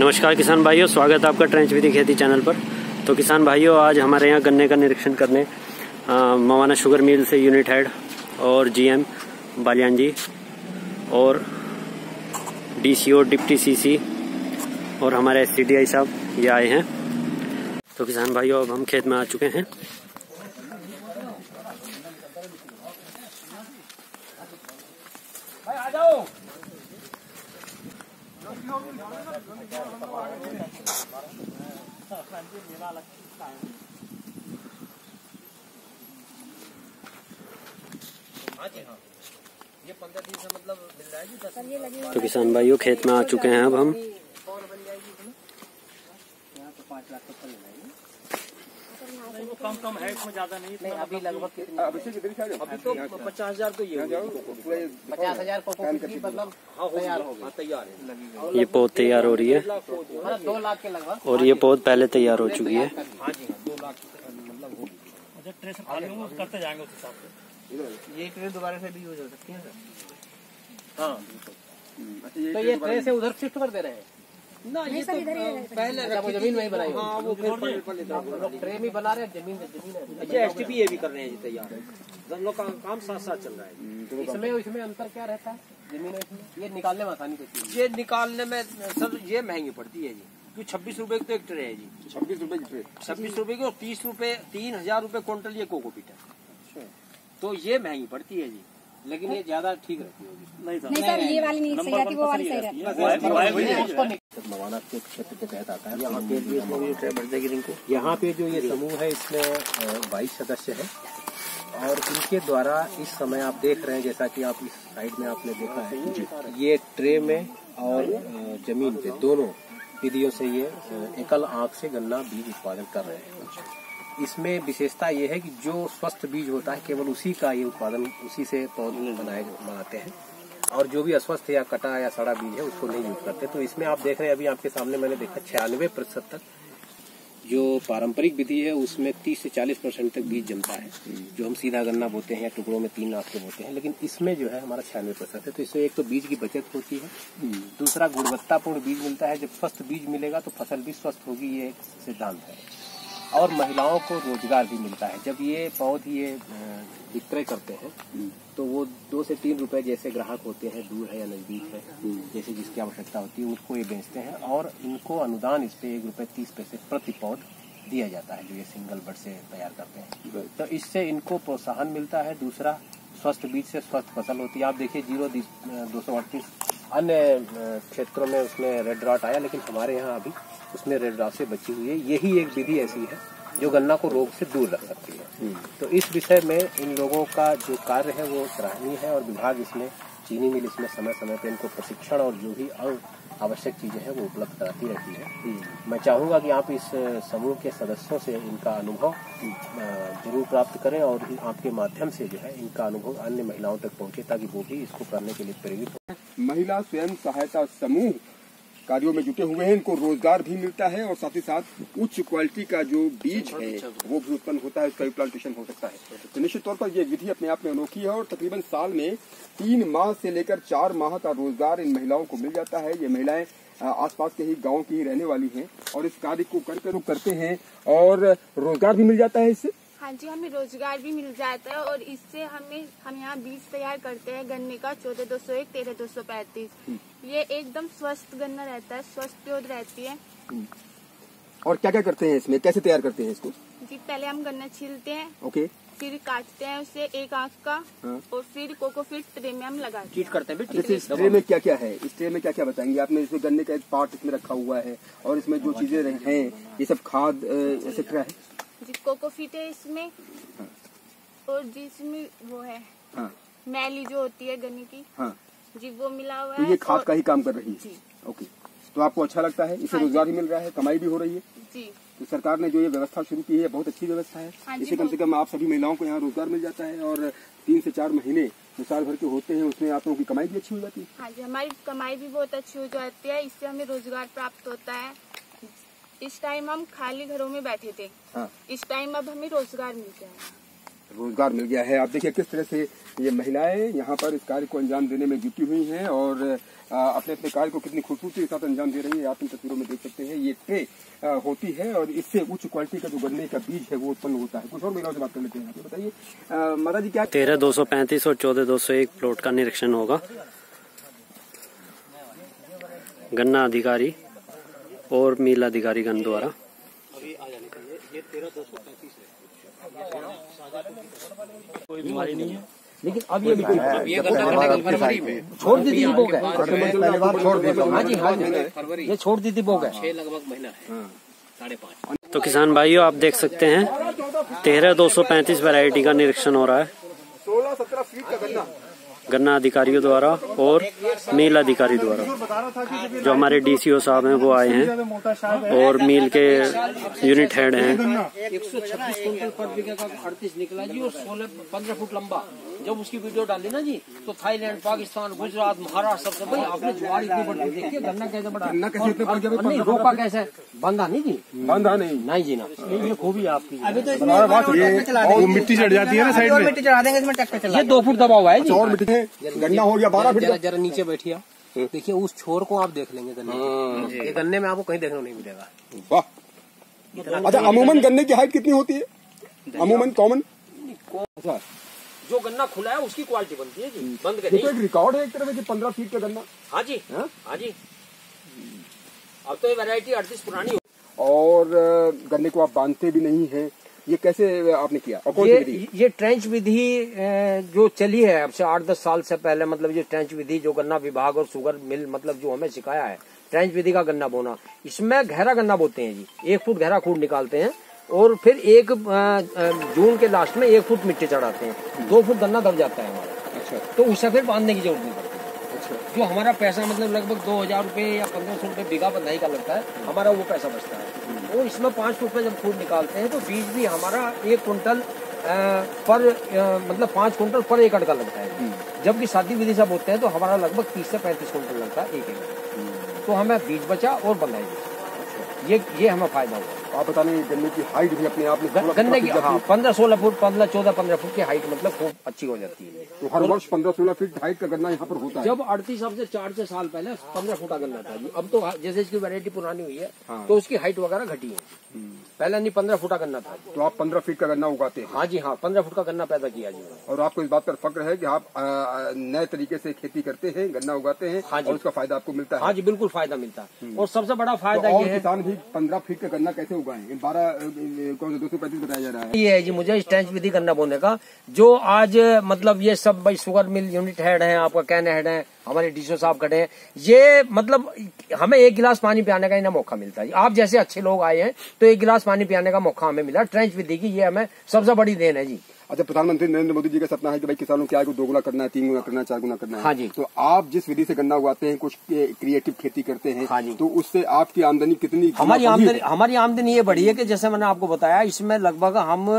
नमस्कार किसान भाइयों, स्वागत है आपका ट्रेंच विधि खेती चैनल पर। तो किसान भाइयों, आज हमारे यहाँ गन्ने का निरीक्षण करने मवाना शुगर मिल से यूनिट हेड और जीएम बालियान जी और डीसीओ डिप्टी सीसी और हमारे एससीडीआई साहब ये आए हैं। तो किसान भाइयों, अब हम खेत में आ चुके हैं। भाई आ जाओ। ये 15 दिन से मतलब मिल जाएगी। तो किसान भाइयों, खेत में आ चुके हैं अब हम। कम है, इसमें ज्यादा नहीं अभी लगभग अभी तो 50,000 तो ये 50,000 मतलब तैयार हो गया, तैयार है। ये पौध तैयार हो रही है 2 लाख के लगभग, और ये पौध पहले तैयार हो चुकी है। हाँ जी, 2 लाख मतलब हो गई। ट्रेस करते जाएंगे उस हिसाब से। ये ट्रेस दोबारा से भी यूज हो सकती है सर। हाँ, तो ये ट्रेस से उधर शिफ्ट कर दे रहे हैं ना। ये तो पहले जमीन में ही बनाई। हाँ, वो लोग ट्रे में बना रहे हैं, जमीन है। ये एसटीपी ये भी कर रहे हैं जी, तैयार है। हम लोग का काम साथ साथ चल रहा है। इसमें अंतर क्या रहता है जमीन में? ये निकालने में आसानी होती है। ये निकालने में सर ये महंगी पड़ती है जी, क्योंकि 26 रुपए की तो एक ट्रे है जी। 26 रुपए की ट्रे, 26 रुपए की, और 30 रुपए 3,000 रुपए क्विंटल ये कोकोपीट है। तो ये महंगी पड़ती है जी, लेकिन ये ज्यादा ठीक रहती होगी। नहीं सर, ये वाली नहीं सही रहती, वो वाली सही रहती है। मवाना के क्षेत्र के तहत आता है। यहाँ पे जो ये समूह है, इसमें 22 सदस्य है और इनके द्वारा इस समय आप देख रहे हैं, जैसा कि आप इस साइड में आपने देखा है, ये ट्रे में और जमीन पे दोनों विधियों से ये एकल आंख से गन्ना बीज उत्पादन कर रहे हैं। इसमें विशेषता ये है कि जो स्वस्थ बीज होता है केवल उसी का ये उत्पादन, उसी से पौधे बनाते हैं, और जो भी अस्वस्थ या कटा या सड़ा बीज है उसको नहीं यूज करते। तो इसमें आप देख रहे हैं, अभी आपके सामने मैंने देखा 96% तक जो पारंपरिक विधि है उसमें 30 से 40% तक बीज जमता है, जो हम सीधा गन्ना बोते हैं या टुकड़ों में 3 नाप के बोते हैं। लेकिन इसमें जो है हमारा 96% है। तो इससे एक तो बीज की बचत होती है, दूसरा गुणवत्तापूर्ण बीज मिलता है। जब स्वस्थ बीज मिलेगा तो फसल भी स्वस्थ होगी, ये एक सिद्धांत है। और महिलाओं को रोजगार भी मिलता है। जब ये पौधे ये विक्रय करते हैं तो वो 2 से 3 रुपए जैसे ग्राहक होते हैं, दूर है या नजदीक है, जैसे जिसकी आवश्यकता होती है उनको ये बेचते हैं, और इनको अनुदान इस पे 1 रुपए 30 पैसे प्रति पौध दिया जाता है, जो ये सिंगल बड से तैयार करते हैं। तो इससे इनको प्रोत्साहन मिलता है। दूसरा, स्वस्थ बीज से स्वस्थ फसल होती है। आप देखिए 0238 अन्य क्षेत्रों में उसमें रेड रॉट आया, लेकिन हमारे यहाँ अभी उसमें रेड रॉट से बची हुई है। यही एक विधि ऐसी है जो गन्ना को रोग से दूर रख सकती है। तो इस विषय में इन लोगों का जो कार्य है वो सराहनीय है, और विभाग इसमें, चीनी मिल इसमें समय समय पर इनको प्रशिक्षण और जो भी आवश्यक चीजें हैं वो उपलब्ध कराती रहती है। मैं चाहूंगा कि आप इस समूह के सदस्यों से इनका अनुभव जरूर प्राप्त करें, और आपके माध्यम से जो है इनका अनुभव अन्य महिलाओं तक पहुंचे, ताकि वो भी इसको करने के लिए प्रेरित हो। महिला स्वयं सहायता समूह कार्यों में जुटे हुए हैं, इनको रोजगार भी मिलता है और साथ ही साथ उच्च क्वालिटी का जो बीज है वो भी उत्पन्न होता है, उसका भी प्लांटेशन हो सकता है। तो निश्चित तौर पर ये विधि अपने आप में अनोखी है, और तकरीबन साल में 3 माह से लेकर 4 माह का रोजगार इन महिलाओं को मिल जाता है। ये महिलाएं आसपास के ही गांव की ही रहने वाली हैं और इस कार्य को करते हैं, और रोजगार भी मिल जाता है इससे। हाँ जी, हमें रोजगार भी मिल जाता है, और इससे हम यहाँ बीज तैयार करते हैं गन्ने का 14,201, 13,235। ये एकदम स्वस्थ गन्ना रहता है, स्वस्थ पौध रहती है। और क्या क्या करते हैं इसमें, कैसे तैयार करते हैं इसको? जी, पहले हम गन्ना छीलते हैं, ओके, फिर काटते हैं उसे 1 आंख का, और फिर कोकोपीट ट्रे में हम लगाते हैं। करते हैं। जैसे इस ट्रे में क्या क्या है, इस ट्रे में क्या क्या बताएंगे? आपने इसमें गन्ने का एक पार्ट इसमें रखा हुआ है, और इसमें जो चीजें हैं ये सब खाद एक्सेट्रा है जी। कोकोपीट है इसमें, और जिसमें वो है मैली जो होती है गन्ने की, जी, वो मिला हुआ है। तो ये खाद का ही काम कर रही है जी। ओके, तो आपको अच्छा लगता है, इससे रोजगार भी मिल रहा है, कमाई भी हो रही है जी। तो सरकार ने जो ये व्यवस्था शुरू की है बहुत अच्छी व्यवस्था है। इससे कम से कम आप सभी महिलाओं को यहाँ रोजगार मिल जाता है, और 3 से 4 महीने जो साल भर के होते हैं उसमें आप लोगों की कमाई भी अच्छी हो जाती है। हाँ जी, हमारी कमाई भी बहुत अच्छी हो जाती है, इससे हमें रोजगार प्राप्त होता है। इस टाइम हम खाली घरों में बैठे थे, इस टाइम अब हमें रोजगार मिल गया है। रोजगार मिल गया है। आप देखिए किस तरह से ये महिलाएं यहाँ पर इस कार्य को अंजाम देने में जुटी हुई हैं और अपने अपने कार्य को कितनी खूबसूरती के साथ अंजाम दे रही है। आप इन तस्वीरों में देख सकते हैं ये ट्रे होती है और इससे उच्च क्वालिटी का जो गन्ने का बीज है वो उत्पन्न होता है। कुछ और महिलाओं से बात कर लेते हैं। आप बताइए माता जी क्या 13,235 और 14,201 प्लॉट का निरीक्षण होगा गन्ना अधिकारी और मिल अधिकारीगण द्वारा। अभी आ जाने चाहिए। ये 13,235 है, कोई बीमारी नहीं है, लेकिन अब ये गन्ना फरवरी में छोड़ दी थी बो गए। हाँ जी हाँ जी, ये छोड़ दी थी बो गए। 6 लगभग महीना है, 5.5। तो किसान भाइयों आप देख सकते हैं 13,235 वैरायटी का निरीक्षण हो रहा है 16-17 फीट का गन्ना गन्ना अधिकारियों द्वारा और मिल अधिकारी द्वारा। जो हमारे डीसीओ साहब हैं वो आए हैं और मिल के यूनिट हेड हैं। 126 क्विंटल पर बीघा का 38 निकला जी और 15 फुट लंबा। जब उसकी वीडियो डाली ना जी तो थाईलैंड, पाकिस्तान, गुजरात, महाराष्ट्र सबसे भाई आपने ज्वार इतनी बढ़ती देखिए, गन्ना कैसे बढ़ा, नहीं रोका कैसे, बंधा नहीं जी, बंधा नहीं जी ना। ये खूबी आपकी अभी तो इसमें मिट्टी चढ़ जाती है ना साइड में, मिट्टी चढ़ा देंगे इसमें ट्रैक्टर चला। ये 2 फुट दबा हुआ है जी। और मिट्टी गन्ना हो गया 12 फीट। जरा नीचे बैठिए, देखिए उस छोर को आप देख लेंगे गन्ने, ये गन्ने में आपको कहीं देखने नहीं मिलेगा। वाह। अच्छा अमूमन गन्ने की हाइट कितनी होती है? अमूमन कॉमन जो गन्ना खुला है उसकी क्वालिटी बनती है जी, बंद तो एक रिकॉर्ड है एक तरह से 15 फीट का गन्ना। हाँ जी हाँ जी। अब तो ये वैरायटी 38 पुरानी हो। और गन्ने को आप बांधते भी नहीं है, ये कैसे आपने किया? और कौन सी विधि? ये ट्रेंच विधि जो चली है अब से 8-10 साल से पहले, मतलब ये ट्रेंच विधि जो गन्ना विभाग और शुगर मिल मतलब जो हमें सिखाया है, ट्रेंच विधि का गन्ना बोना। इसमें गहरा गन्ना बोते हैं जी, 1 फुट गहरा खूड निकालते हैं और फिर जून के लास्ट में 1 फुट मिट्टी चढ़ाते हैं, 2 फुट गन्ना दब जाता है हमारा। अच्छा, तो उससे फिर बांधने की जरूरत नहीं पड़ती। अच्छा, जो हमारा पैसा मतलब लगभग 2,000 रुपए या 1,500 रुपए बीघा बंधाई का लगता है, हमारा वो पैसा बचता है। और इसमें 5 फुट पे जब खूड निकालते हैं तो बीज भी हमारा 1 कुंटल पर मतलब 5 कुंटल पर एकड़ का लगता है। जबकि सादी विधि से बोते हैं तो हमारा लगभग 30 से 35 कुंटल लगता है 1 एकड़। तो हमें बीज बचा और बंधाई बचा, ये हमें फायदा हुआ। आप बता रहे गन्ने की हाइट भी अपने आप में गन्ने की 15-16 फुट 15-14-15 फुट की हाइट मतलब खूब अच्छी हो जाती है। तो हर वर्ष 15-16 फीट हाइट का गन्ना यहाँ पर होता है। जब 38 अब से 4 साल पहले 15 फुट का गन्ना था जी। अब तो जैसे इसकी वैरायटी पुरानी हुई है तो उसकी हाइट वगैरह घटी है। पहले नहीं 15 फुट का गन्ना था। तो आप 15 फीट का गन्ना उगाते हैं? हाँ जी हाँ, 15 फुट का गन्ना पैदा किया जी। और आपको इस बात पर फक्र है कि आप नए तरीके से खेती करते हैं, गन्ना उगाते हैं। हाँ और उसका फायदा आपको मिलता है? हाँ जी बिल्कुल फायदा मिलता है। और सबसे बड़ा फायदा ये है, किसान भी 15 फीट का गन्ना कैसे उगाएं? 235 बताया जा रहा है। ये है जी मुझे ट्रेंच विधि गन्ना बोने का, जो आज मतलब ये सब भाई शुगर मिल यूनिट हेड है, आपका कहने हेड है, हमारे डीसीओ साहब खड़े हैं, ये मतलब हमें 1 गिलास पानी पियाने का ही ना मौका मिलता है। आप जैसे अच्छे लोग आए हैं तो 1 गिलास पानी पियाने का मौका हमें मिला ट्रेंच विधि की, ये हमें सबसे बड़ी देन है जी। अच्छा, प्रधानमंत्री नरेंद्र मोदी जी का सपना है कि भाई किसानों की आय को 2 गुना करना है, 3 गुना करना है, 4 गुना करना है। हाँ जी। तो आप जिस विधि से गन्ना उगाते हैं, कुछ क्रिएटिव खेती करते हैं। हाँ जी। तो उससे आपकी आमदनी कितनी? हमारी आमदनी ये बढ़ी है कि जैसे मैंने आपको बताया, इसमें लगभग हम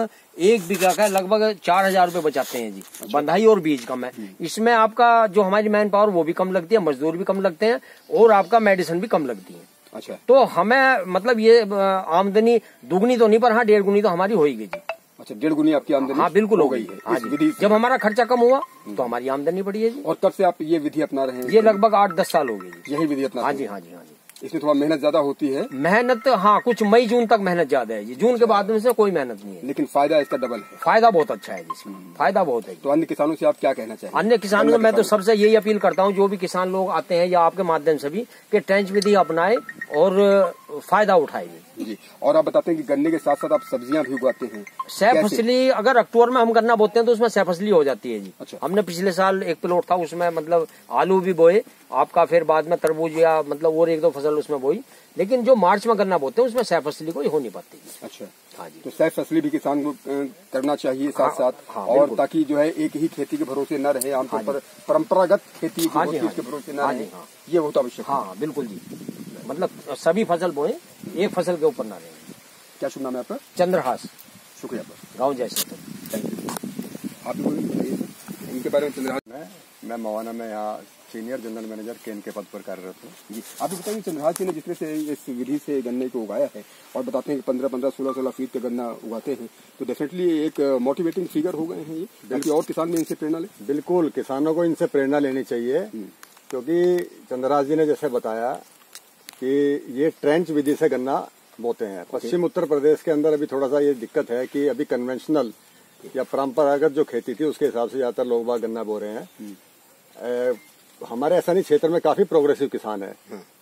1 बीघा का लगभग 4,000 रुपए बचाते हैं जी, बंधाई और बीज कम है। इसमें आपका जो हमारी मैन पावर वो भी कम लगती है, मजदूर भी कम लगते हैं और आपका मेडिसिन भी कम लगती है। अच्छा, तो हमें मतलब ये आमदनी दुगनी तो नहीं पर हाँ 1.5 गुनी तो हमारी हो ही गई जी। अच्छा, 1.5 गुनी आपकी आमदनी? हाँ बिल्कुल हो गई है। हाँ जी, जब हमारा खर्चा कम हुआ तो हमारी आमदनी बढ़ी है जी। और तब से आप ये विधि अपना रहे हैं? ये लगभग 8-10 साल हो गए जी। यही विधि अपना? हाँ जी हाँ जी हाँ जी। इसमें थोड़ा मेहनत ज्यादा होती है? मेहनत हाँ, कुछ मई जून तक मेहनत ज्यादा है जी, जून के बाद में से कोई मेहनत नहीं है। लेकिन फायदा इसका डबल है? फायदा बहुत अच्छा है जी, फायदा बहुत है। तो अन्य किसानों से आप क्या कहना चाहिए? अन्य किसानों को मैं तो सबसे यही अपील करता हूँ, जो भी किसान लोग आते हैं या आपके माध्यम से भी, कि ट्रेंच विधि अपनाए और फायदा उठाएंगे जी। और आप बताते हैं कि गन्ने के साथ साथ आप सब्जियां भी उगाते हैं? सह फसली, अगर अक्टूबर में हम गन्ना बोते हैं तो उसमें सह फसली हो जाती है जी। अच्छा। हमने पिछले साल 1 प्लॉट था उसमें मतलब आलू भी बोए आपका, फिर बाद में तरबूज या मतलब और 1-2 फसल उसमें बोई। लेकिन जो मार्च में गन्ना बोते हैं उसमें सह फसली कोई हो नहीं पाती। अच्छा, हाँ जी। तो सह फसली भी किसान को करना चाहिए साथ साथ। और ताकि जो है एक ही खेती के भरोसे न रहे, आमतौर पर परंपरागत खेती के भरोसे न रहे, ये बहुत आवश्यक है। हाँ बिल्कुल जी, मतलब सभी फसल बोए, एक फसल के ऊपर ना रहे। क्या शुभ नाम है आपका? चंद्रहास, शुक्रिया आपका, गाँव जैसे। Thank you. आप भी बोलिए इनके बारे में। चंद्रहास मैं मवाना में यहाँ सीनियर जनरल मैनेजर केन के पद पर कार्यरत हूँ। जी, आप बताइए चंद्रहास जी ने जिस तरह से इस विधि से गन्ने को उगाया है और बताते हैं कि 15-15, 16-16 फीट का गन्ना उगाते हैं, तो डेफिनेटली एक मोटिवेटिंग फिगर हो गए हैं ये, बल्कि और किसान भी इनसे प्रेरणा ले। बिल्कुल, किसानों को इनसे प्रेरणा लेनी चाहिए, क्योंकि चंद्रहास जी ने जैसे बताया कि ये ट्रेंच विधि से गन्ना बोते हैं। पश्चिम उत्तर प्रदेश के अंदर अभी थोड़ा सा ये दिक्कत है कि अभी कन्वेंशनल या परंपरागत जो खेती थी उसके हिसाब से ज्यादातर लोग बाग गन्ना बो रहे हैं। हमारे ऐसा नहीं, क्षेत्र में काफी प्रोग्रेसिव किसान है।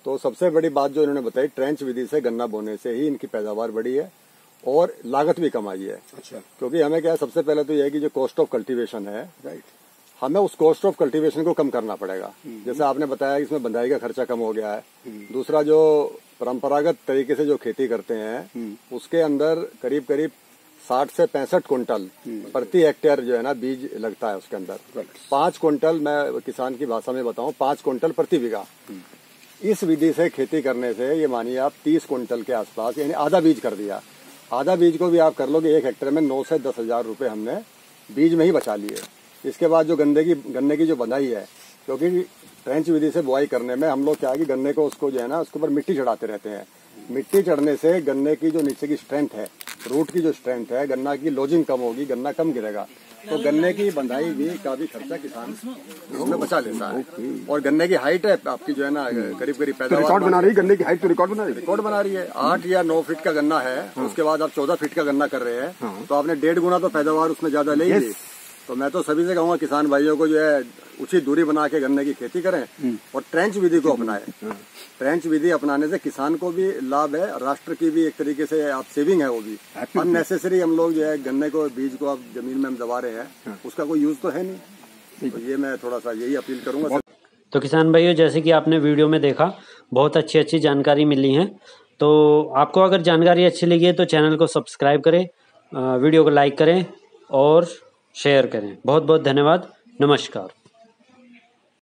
तो सबसे बड़ी बात जो इन्होंने बताई, ट्रेंच विधि से गन्ना बोने से ही इनकी पैदावार बढ़ी है और लागत भी कम आई है। अच्छा, क्योंकि हमें क्या है, सबसे पहले तो यह है कि जो कॉस्ट ऑफ कल्टीवेशन है, राइट, हमें उस कॉस्ट ऑफ कल्टीवेशन को कम करना पड़ेगा। जैसे आपने बताया कि इसमें बंधाई का खर्चा कम हो गया है। दूसरा, जो परंपरागत तरीके से जो खेती करते हैं उसके अंदर करीब करीब 60 से 65 क्विंटल प्रति हेक्टेयर जो है ना बीज लगता है उसके अंदर। 5 क्विंटल, मैं किसान की भाषा में बताऊं, 5 क्विंटल प्रति बीघा। इस विधि से खेती करने से ये मानिए आप 30 क्विंटल के आसपास, यानी आधा बीज कर दिया। आधा बीज को भी आप कर लोगे 1 हेक्टेयर में 9 से 10 हजार रुपए हमने बीज में ही बचा लिए। इसके बाद जो गन्ने की जो बंधाई है, क्योंकि ट्रेंच विधि से बुआई करने में हम लोग क्या है कि गन्ने को उसको जो है ना उसके ऊपर मिट्टी चढ़ाते रहते हैं। मिट्टी चढ़ने से गन्ने की जो नीचे की स्ट्रेंथ है, रूट की जो स्ट्रेंथ है, गन्ना की लॉजिंग कम होगी, गन्ना कम गिरेगा। तो गन्ने की बंधाई भी का भी खर्चा किसान उसमें बचा लेता है। और गन्ने की हाइट है आपकी जो है ना करीब करीब पैदावार रिकॉर्ड बना रही है, गन्ने की हाइट तो रिकॉर्ड बना रही है। 8 या 9 फीट का गन्ना है, उसके बाद आप 14 फीट का गन्ना कर रहे हैं, तो आपने 1.5 गुना तो पैदावार उसमें ज्यादा ले ली। तो मैं तो सभी से कहूंगा किसान भाइयों को जो है उचित दूरी बना के गन्ने की खेती करें और ट्रेंच विधि को अपनाएं। ट्रेंच विधि अपनाने से किसान को भी लाभ है, राष्ट्र की भी एक तरीके से आप सेविंग है वो भी। अननेसेसरी हम लोग जो है गन्ने को बीज को आप जमीन में हम दबा रहे हैं, उसका कोई यूज तो है नहीं। तो ये मैं थोड़ा सा यही अपील करूंगा। तो किसान भाइयों, जैसे कि आपने वीडियो में देखा, बहुत अच्छी अच्छी जानकारी मिली है। तो आपको अगर जानकारी अच्छी लगी है तो चैनल को सब्सक्राइब करें, वीडियो को लाइक करें और शेयर करें। बहुत बहुत धन्यवाद। नमस्कार।